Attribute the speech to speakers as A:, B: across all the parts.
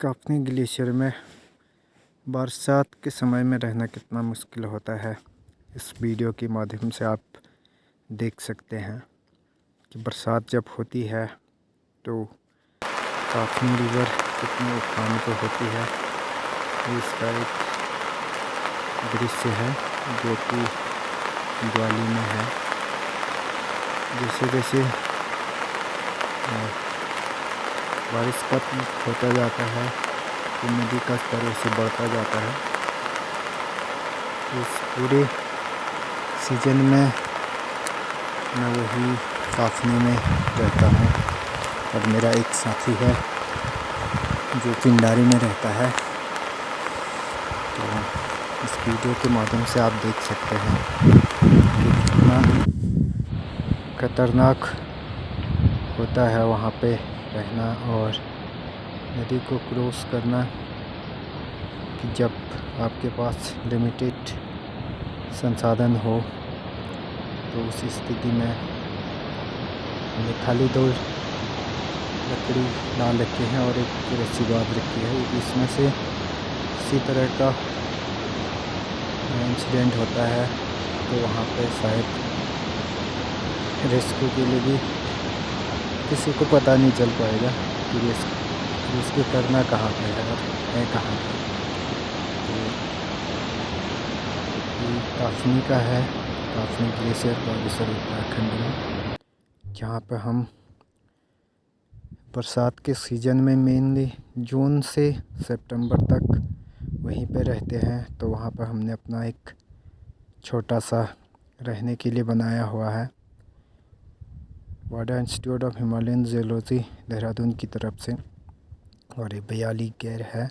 A: Kafni glacier में बरसात के समय में रहना कितना मुश्किल होता है, इस वीडियो के माध्यम से आप देख सकते हैं कि बरसात जब होती है तो काफनी रिवर कितनी उफान पे होती है। इसका एक दृश्य है जो कि दिवाली में है। जैसे जैसे बारिश का पीक होता जाता है तो नदी का स्तर उससे बढ़ता जाता है। इस पूरे सीजन में मैं वही काफनी में रहता हूँ और मेरा एक साथी है जो पिंडारी में रहता है। तो इस वीडियो के माध्यम से आप देख सकते हैं कि कितना खतरनाक होता है वहाँ पे रहना और नदी को क्रॉस करना, कि जब आपके पास लिमिटेड संसाधन हो तो उस स्थिति में हमने खाली 2 लकड़ी डाल रखी है और एक रस्सी बांध रखी है। इसमें से किसी तरह का इंसिडेंट होता है तो वहाँ पे शायद रेस्क्यू के लिए भी किसी को पता नहीं चल पाएगा कि रेस्क्यू करना कहाँ पे है कहाँ पे। तो ये काफनी का है, काफनी ग्लेशियर बागेश्वर उत्तराखंड में, जहाँ पे हम बरसात के सीज़न में मेनली जून से सितंबर तक वहीं पे रहते हैं। तो वहाँ पर हमने अपना एक छोटा सा रहने के लिए बनाया हुआ है Wadia institute of Himalayan geology Dehradun की तरफ से। और ये बयाली गैर है।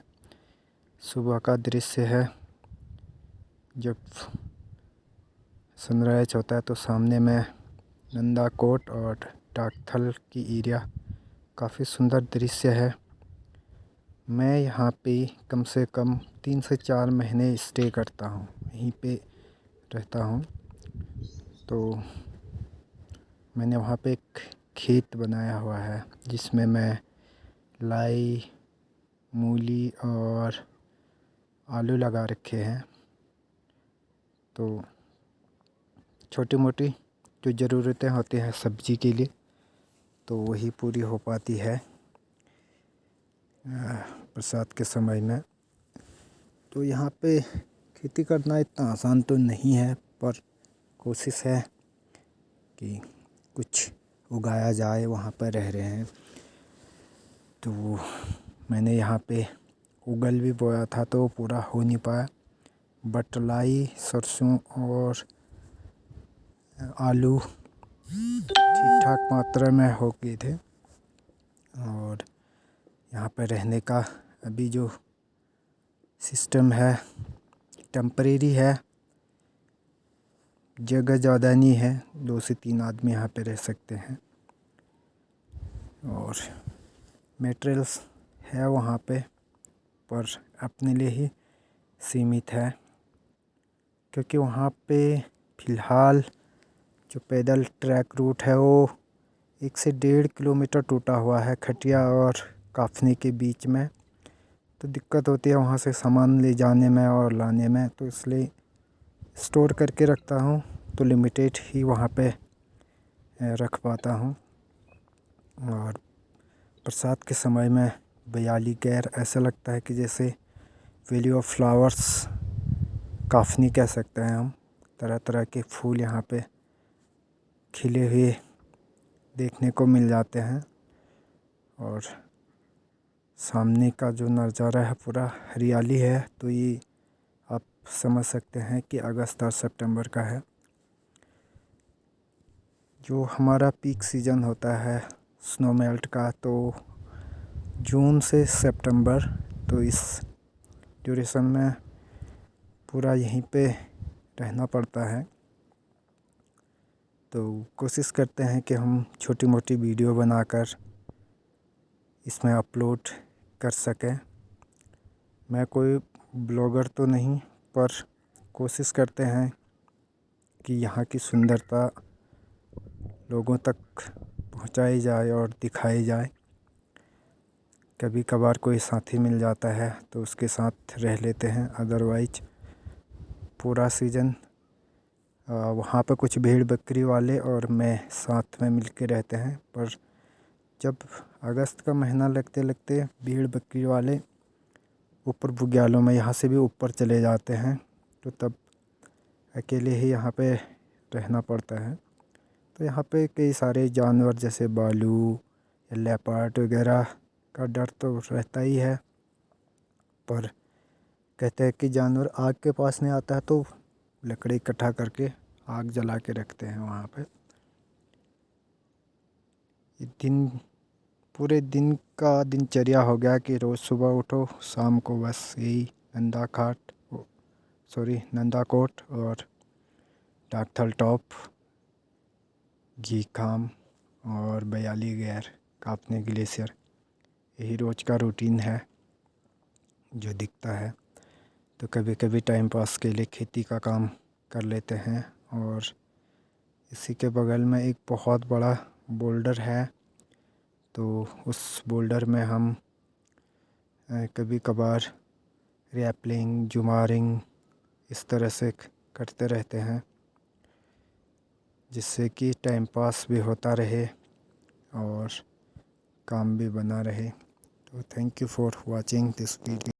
A: सुबह का दृश्य है, जब सनराइज होता है तो सामने में नंदा कोट और टाकथल की एरिया, काफ़ी सुंदर दृश्य है। मैं यहाँ पे कम से कम 3 से 4 महीने स्टे करता हूँ, यहीं पे रहता हूँ। तो मैंने वहाँ पे एक खेत बनाया हुआ है जिसमें मैं लाई, मूली और आलू लगा रखे हैं। तो छोटी मोटी जो ज़रूरतें होती हैं सब्जी के लिए तो वही पूरी हो पाती है बरसात के समय में। तो यहाँ पे खेती करना इतना आसान तो नहीं है, पर कोशिश है कि कुछ उगाया जाए। वहाँ पर रह रहे हैं तो मैंने यहाँ पे उगल भी बोया था तो पूरा हो नहीं पाया, बट लाई, सरसों और आलू ठीक ठाक मात्रा में हो गए थे। और यहाँ पर रहने का अभी जो सिस्टम है टेम्परेरी है, जगह ज़्यादा नहीं है, 2 से 3 आदमी यहाँ पे रह सकते हैं। और मटेरियल्स है वहाँ पे, पर अपने लिए ही सीमित है, क्योंकि वहाँ पे फ़िलहाल जो पैदल ट्रैक रूट है वो 1 से 1.5 किलोमीटर टूटा हुआ है खटिया और काफनी के बीच में। तो दिक्कत होती है वहाँ से सामान ले जाने में और लाने में, तो इसलिए स्टोर करके रखता हूँ तो लिमिटेड ही वहाँ पे रख पाता हूँ। और बरसात के समय में बयाली गैर ऐसा लगता है कि जैसे वैली ऑफ फ्लावर्स काफनी कह सकते हैं हम। तरह तरह के फूल यहाँ पे खिले हुए देखने को मिल जाते हैं और सामने का जो नज़ारा है पूरा हरियाली है। तो ये आप समझ सकते हैं कि अगस्त और सितंबर का है, जो हमारा पीक सीज़न होता है स्नो मेल्ट का, तो जून से सितंबर। तो इस ड्यूरेशन में पूरा यहीं पे रहना पड़ता है। तो कोशिश करते हैं कि हम छोटी मोटी वीडियो बनाकर इसमें अपलोड कर सकें। मैं कोई ब्लॉगर तो नहीं, पर कोशिश करते हैं कि यहाँ की सुंदरता लोगों तक पहुँचाई जाए और दिखाई जाए, कभी कभार कोई साथी मिल जाता है तो उसके साथ रह लेते हैं, अदरवाइज पूरा सीज़न वहाँ पर कुछ भेड़ बकरी वाले और मैं साथ में मिल के रहते हैं। पर जब अगस्त का महीना लगते लगते भेड़ बकरी वाले ऊपर बुग्यालों में यहाँ से भी ऊपर चले जाते हैं, तो तब अकेले ही यहाँ पे रहना पड़ता है। तो यहाँ पे कई सारे जानवर जैसे भालू या लेपर्ड वगैरह का डर तो रहता ही है। पर कहते हैं कि जानवर आग के पास नहीं आता है तो लकड़ी इकट्ठा करके आग जला के रखते हैं वहाँ पे। पूरे दिन का दिनचर्या हो गया कि रोज़ सुबह उठो, शाम को बस यही नंदाकोट और डाकथल टॉप, घीखाम और बयाली गैर कापने ग्लेशियर, यही रोज़ का रूटीन है जो दिखता है। तो कभी कभी टाइम पास के लिए खेती का काम कर लेते हैं। और इसी के बगल में एक बहुत बड़ा बोल्डर है, तो उस बोल्डर में हम कभी कभार रैपलिंग, जुमारिंग इस तरह से करते रहते हैं, जिससे कि टाइम पास भी होता रहे और काम भी बना रहे। तो thank you for watching this video.